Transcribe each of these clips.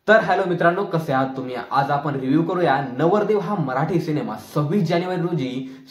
तर हॅलो मित्रांनो, कसे आहात तुम्ही? आज आपण रिव्ह्यू करूया नवरदेव हा मराठी सिनेमा 26 जानेवारी रोजी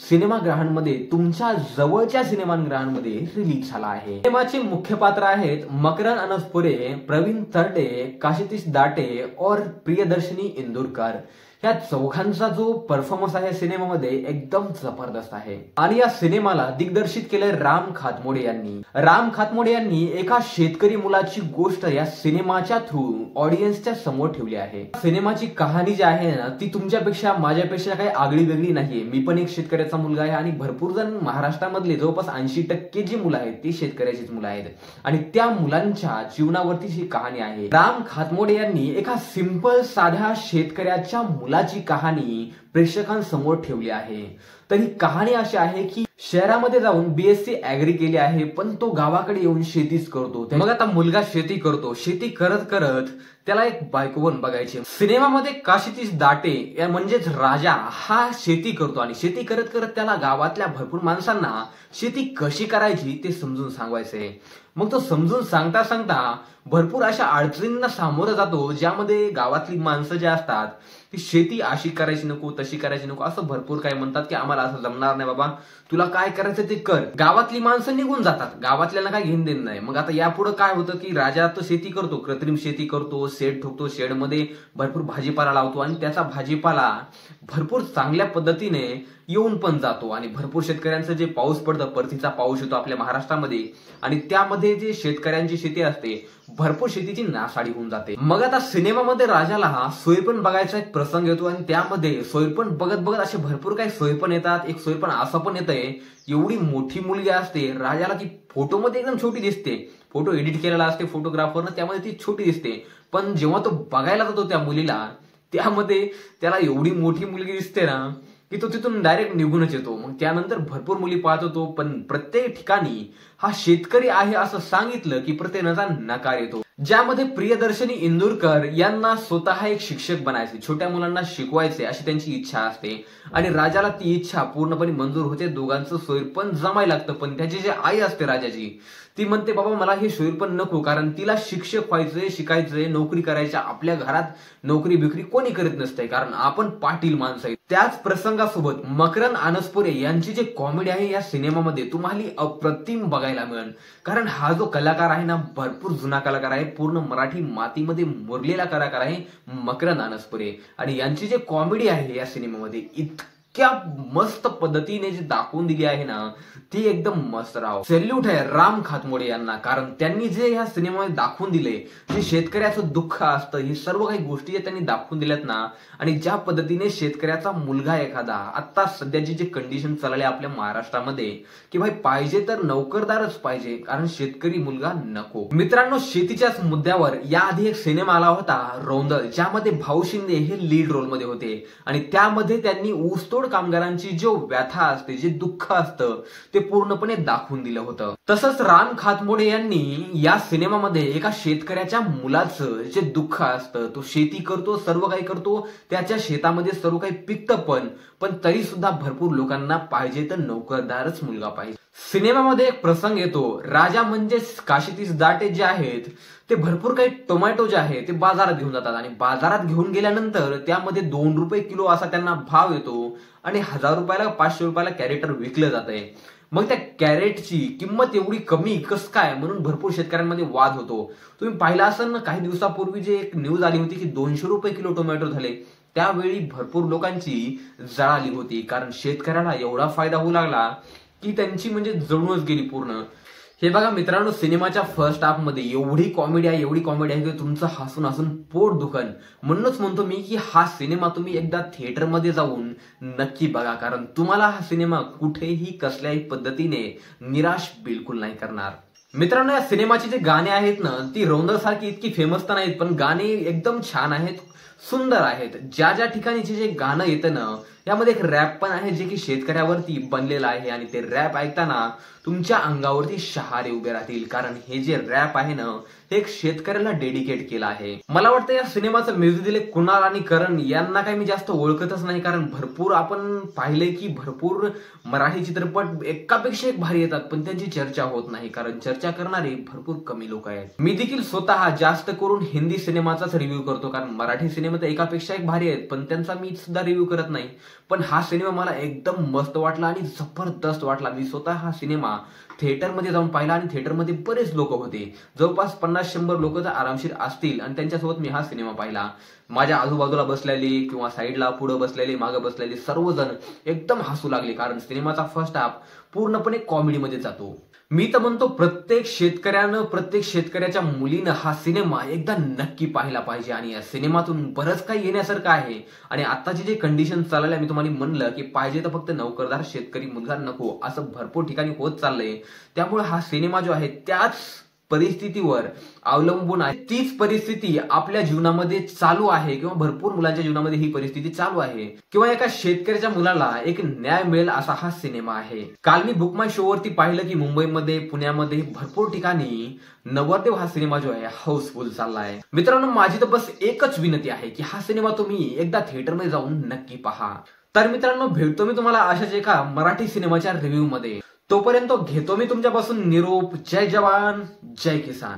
सिनेमागृहांमध्ये तुमच्या जवळच्या सिनेमागृहांमध्ये रिलीज झाला आहे। सिनेमाचे मुख्य पात्र आहेत मकरंद अनसपुरे, प्रवीण तरडे, काशीतीश दाटे और प्रियदर्शनी इंदुरकर। या चौघांचा जो परफॉर्मन्स आहे सिनेमामध्ये एकदम जबरदस्त आहे। आणि या सिनेमाला दिग्दर्शित केले राम खातमोडे यांनी। राम खातमोडे यांनी एका शेतकरी मुलाची गोष्ट या सिनेमाच्या थ्रू ऑडियन्सच्या समोर ठेवली आहे। सिनेमाची कहाणी जी आहे ना, ती तुमच्यापेक्षा माझ्यापेक्षा काही आगळी वेगळी नाहीये। मी पण एक शेतकऱ्याचा मुलगा आहे आणि भरपूर जण महाराष्ट्रामधले जवळपास 80% जी मुलं आहेत ती शेतकऱ्याचीच मुलं आहेत आणि त्या मुलांच्या जीवनावरती ही कहाणी आहे। राम खातमोडे यांनी एका सिंपल साध्या शेतकऱ्याच्या मुलाची कहाणी प्रेक्षकांसमोर ठेवली आहे। तर ही कहाणी अशी आहे की शहरामध्ये जाऊन BSc ऍग्री केली आहे, पण तो गावाकडे येऊन शेतीच करतो। मग आता मुलगा शेती करतो, शेती करत करत त्याला एक बायको पण बघायची। सिनेमामध्ये काशीतीश दाटे म्हणजेच राजा हा शेती करतो आणि शेती करत करत त्याला गावातल्या भरपूर माणसांना शेती कशी करायची ते समजून सांगायचंय। मग तो समजून सांगता सांगता भरपूर अशा अडचणींना सामोरं जातो, ज्यामध्ये गावातली माणसं जे असतात ती शेती अशी करायची नको, तशी करायची नको, असं भरपूर काय म्हणतात की आम्हाला असं जमणार नाही बाबा, तुला काय करायचं ते कर। गावातली माणसं निघून जातात, गावातल्याला काय घेऊन देणं नाही। मग आता यापुढे काय होतं की राजा तो शेती करतो, कृत्रिम शेती करतो, शेड ठोकतो, शेडमध्ये भरपूर भाजीपाला लावतो आणि त्याचा भाजीपाला भरपूर चांगल्या पद्धतीने येऊन पण जातो आणि भरपूर शेतकऱ्यांचं जे पाऊस पडतं, परतीचा पाऊस येतो आपल्या महाराष्ट्रामध्ये आणि त्यामध्ये जे शेतकऱ्यांची शेती असते भरपूर शेतीची नासाडी होऊन जाते। मग आता सिनेमामध्ये राजाला हा सोयपण बघायचा एक प्रसंग येतो आणि त्यामध्ये सोयपण बघत बघत असे भरपूर काही सोयपण येतात। एक सोयपण असं पण येतंय, एवढी मोठी मुलगी असते राजाला की फोटोमध्ये एकदम छोटी दिसते, फोटो एडिट केलेला असते फोटोग्राफरनं, त्यामध्ये ती छोटी दिसते, पण जेव्हा तो बघायला जातो त्या मुलीला त्यामध्ये त्याला एवढी मोठी मुलगी दिसते ना की तो तिथून डायरेक्ट निघूनच येतो। मग त्यानंतर भरपूर मुली पाहत होतो, पण प्रत्येक ठिकाणी हा शेतकरी आहे असं सांगितलं की प्रत्येकाचा नकार येतो। ज्यामध्ये प्रियदर्शनी इंदुरकर यांना स्वतः एक शिक्षक बनायचे, छोट्या मुलांना शिकवायचे अशी त्यांची इच्छा असते आणि राजाला ती इच्छा पूर्णपणे मंजूर होते। दोघांचं सोयरपण जमायला लागतं, पण त्याची जी आई असते राजाची ती म्हणते बाबा मला हे सोयरपण नको, कारण तिला शिक्षक व्हायचंय, शिकायचंय, नोकरी करायच्या। आपल्या घरात नोकरी बिकरी कोणी करत नसते, कारण आपण पाटील माणसं आहे। त्याच प्रसंगासोबत मकरंद अनसपुरे यांची जे कॉमेडी आहे या सिनेमामध्ये तुम्हाला अप्रतिम बघायला मिळेल, कारण हा जो कलाकार आहे ना भरपूर जुना कलाकार आहे, पूर्ण मराठी मातीमध्ये मुरलेला कलाकार आहे मकरंद अनसपुरे आणि यांची जे कॉमेडी आहे या सिनेमामध्ये इतक्या मस्त पद्धतीने जे दाखवून दिली आहे ना ती एकदम मस्त राव। सॅल्यूट आहे राम खातमोडे यांना, कारण त्यांनी जे या सिनेमामध्ये दाखवून दिले, जे शेतकऱ्याचं दुःख असतं, हे सर्व काही गोष्टी जे त्यांनी दाखवून दिल्यात ना, आणि ज्या पद्धतीने शेतकऱ्याचा मुलगा एखादा आता सध्याची जे कंडिशन चालली आपल्या महाराष्ट्रामध्ये की भाई पाहिजे तर नोकरदारच पाहिजे, कारण शेतकरी मुलगा नको। मित्रांनो, शेतीच्याच मुद्द्यावर याआधी एक सिनेमा आला होता रौंदळ, ज्यामध्ये भाऊ शिंदे हे लीड रोल मध्ये होते आणि त्यामध्ये त्यांनी ऊसतोड कामगारांची जो व्यथा असते, जे दुःख असतं ते पूर्णपणे दाखवून दिलं होतं। तसंच राम खातमोडे यांनी या सिनेमामध्ये एका शेतकऱ्याच्या मुलाचं जे दुःख असतं, तो शेती करतो, सर्व काही करतो, त्याच्या शेतामध्ये सर्व काही पिकतं, पण तरी सुद्धा भरपूर लोकांना पाहिजे तर नोकरदारच मुलगा पाहिजे। सिनेमामध्ये एक प्रसंग येतो, राजा म्हणजे काशीतीश दाटे जे आहेत ते भरपूर काही टोमॅटो जे आहे ते बाजारात घेऊन जातात आणि बाजारात घेऊन गेल्यानंतर त्यामध्ये 2 रुपये किलो असा त्यांना भाव येतो आणि 1000 रुपयाला 500 रुपयाला कॅरेट विकलं जातंय। मग त्या कॅरेटची किंमत एवढी कमी कस काय म्हणून भरपूर शेतकऱ्यांमध्ये वाद होतो। तुम्ही पाहिला असाल ना, काही दिवसापूर्वी जे एक न्यूज आली होती की 200 रुपये किलो टोमॅटो झाले, त्यावेळी भरपूर लोकांची जळाली होती, कारण शेतकऱ्याला एवढा फायदा होऊ लागला की त्यांची म्हणजे जळूनच गेली पूर्ण। हे बघा मित्रांनो, सिनेमाच्या फर्स्ट हाफ मध्ये एवढी कॉमेडी आहे की तुमचं हसून हसून पोट दुखन। म्हणूनच म्हणतो मी की हा सिनेमा तुम्ही एकदा थिएटरमध्ये जाऊन नक्की बघा, कारण तुम्हाला हा सिनेमा कुठेही कसल्याही पद्धतीने निराश बिलकुल नाही करणार। मित्रांनो, या सिनेमाची जे गाणी आहेत ना ती रौंदळ सारखी इतकी फेमस तर नाहीत, पण गाणी एकदम छान आहेत, सुंदर आहेत। ज्या ज्या ठिकाणी जे गाणं येतं ना यामध्ये एक रॅप पण आहे जे की शेतकऱ्यावरती बनलेला आहे आणि ते रॅप ऐकताना तुमच्या अंगावरती शहारे उभे राहतील, कारण हे जे रॅप आहे ना हे एक शेतकऱ्याला डेडिकेट केलं आहे. मला वाटतं या सिनेमाचं म्युझिक दिले कुणाल आणि करण यांना काही मी जास्त ओळखतच नाही, कारण भरपूर आपण पाहिले की भरपूर मराठी चित्रपट एकापेक्षा एक भारी येतात पण त्यांची चर्चा होत नाही, कारण चर्चा करणारे भरपूर कमी लोक आहेत. मी देखील स्वतः जास्त करून हिंदी सिनेमाचाच रिव्ह्यू करतो, कारण मराठी सिनेमा तर एकापेक्षा एक भारी आहेत पण त्यांचा मी सुद्धा रिव्ह्यू करत नाही. पण हा सिनेमा मला एकदम मस्त वाटला आणि जबरदस्त वाटला. मी स्वतः हा सिनेमा थिएटरमध्ये जाऊन पाहिला आणि थिएटरमध्ये बरेच लोक होते, जवळपास 50-100 लोक तर आरामशीर असतील आणि त्यांच्यासोबत मी हा सिनेमा पाहिला. माझ्या आजूबाजूला बसलेली किंवा साईडला पुढे बसलेली मागे बसलेली सर्वजण एकदम हसू लागले, कारण सिनेमाचा फर्स्ट हाफ पूर्णपणे कॉमेडीमध्ये जातो. मी तर म्हणतो प्रत्येक शेतकऱ्याच्या मुलीनं हा सिनेमा एकदा नक्की पाहिला पाहिजे आणि या सिनेमातून बरंच काही येण्यासारखं आहे. आणि आताची जे कंडिशन चालले मी तुम्हाला म्हणलं की पाहिजे तर फक्त नोकरदार शेतकरी मुलगा नको असं भरपूर ठिकाणी होत चाललंय. त्यामुळे हा सिनेमा जो आहे त्याच परिस्थितीवर अवलंबून आहे. तीच परिस्थिती आपल्या जीवनामध्ये चालू आहे किंवा भरपूर मुलांच्या जीवनामध्ये ही परिस्थिती चालू आहे किंवा एका शेतकऱ्याच्या मुलाला एक न्याय मिळेल असा हा सिनेमा आहे. काल मी बुक माय शो वरती पाहिलं की मुंबईमध्ये पुण्यामध्ये भरपूर ठिकाणी नवरदेव हा सिनेमा जो आहे हाऊसफुल चाललाय. मित्रांनो माझी तर बस एकच विनंती आहे की हा सिनेमा तुम्ही एकदा थिएटरमध्ये जाऊन नक्की पहा. तर मित्रांनो भेटतो मी तुम्हाला अशाच एका मराठी सिनेमाच्या रिव्ह्यू मध्ये. तोपर्यंत घेतो मी तुमच्यापासून निरोप. जय जवान जय किसान.